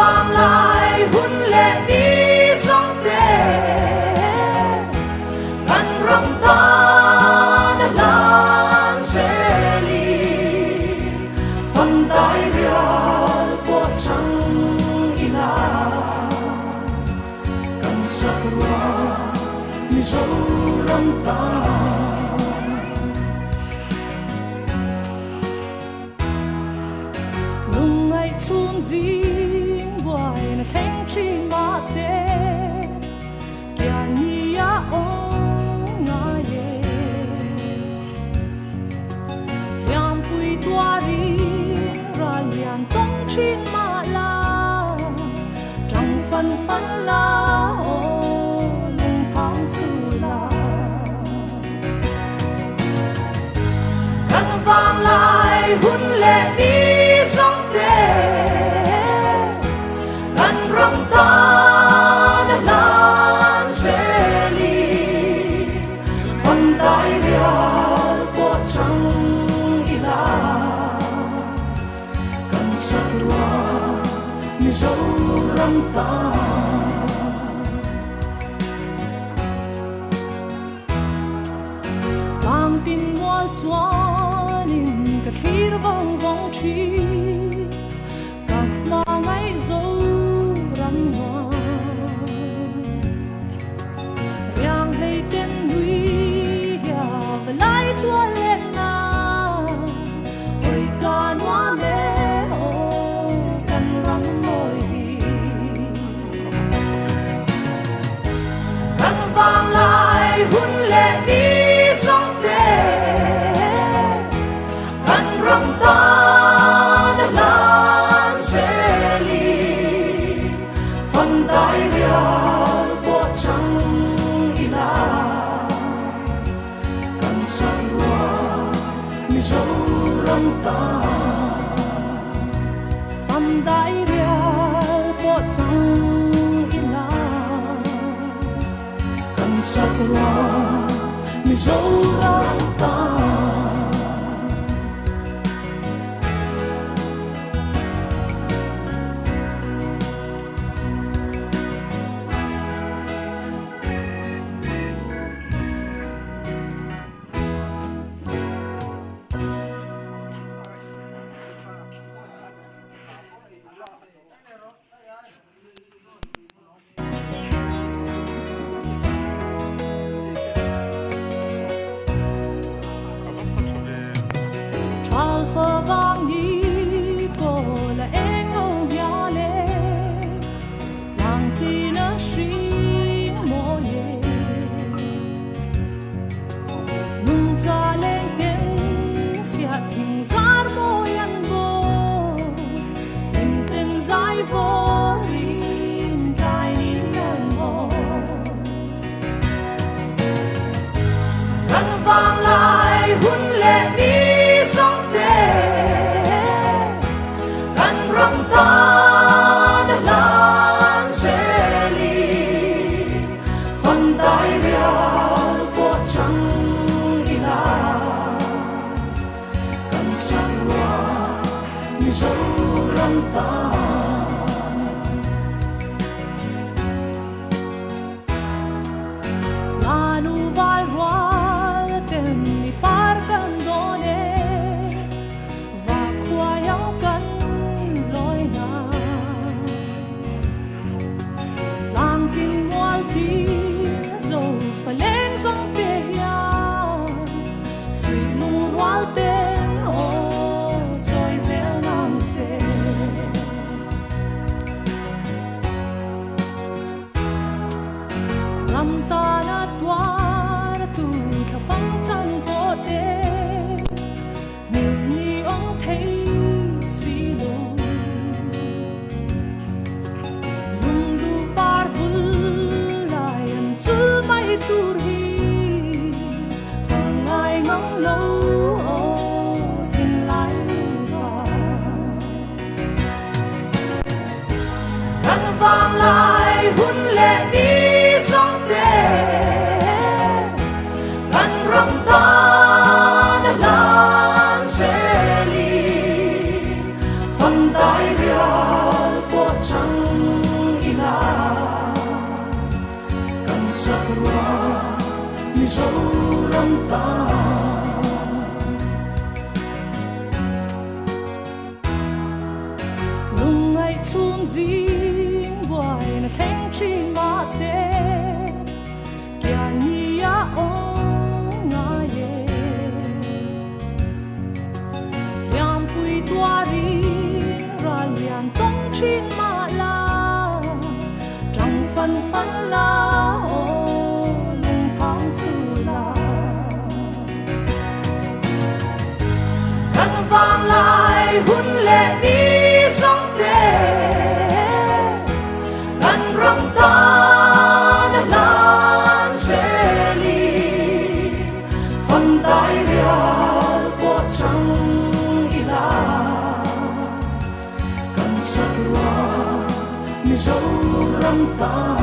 vang lại hun lệ đi sông tê căn rong ta đã lan sẽ đi phần tay bia bộ trăng ina căn sakura mi dấu răng ta lung ngày chun gì khen chi ma se kya ni ya ong nga ye yam pui tua ri ra lian tong chi ma la trong phân phân la o lung phang su la căn vang lại hun lệ đi sông tê rong ta đã lan sẽ đi phần tay bia bộ trăng ila cần sakura mi dấu răng ta vang tin ngoal chuan in ka thlir vang vang thi ka ma ngai zo yang lei ten lui ya lai tua lên na oi ca noa me o kan răng môi căn vang lại hun lệ đi sông tê căn rong ta đã lan sẽ đi phần tay bia bộ trăng mi dấu răng ta phần đại bia bộ trăng ina cần sakura mi dấu răng ta vang lại hun lệ đi sông tê căn rong ta đã lan sẽ đi phần tay bia bộ trăng ina căn sakura mi dấu răng ta Farcandone va qua ao can lung roal tên ô trôi rêu ngang chê làm ta na toa na tu thà phăng chân bộ đê nhiều ni ông thấy xì lù lung du bar vul lại anh chú mai tur hi hàng ngày ngóng lâu thêm lại hoa răng vang lại hun lệ đi sông tê căn răng ta lan sẽ li phần tay rial bộ trăng ila căn sắc hoa như dấu răng ta lung ngày chung riêng hoài na khen chi mà sẽ kia nia ông ngài yam pui tua riêng ra liền tông chi mà la trong phần la lung phang su la căn vang lại hun lệ đi sông tê căn răng ta lan sẽ li phần tay rial bộ trăng ila căn sắc hoa như dấu răng ta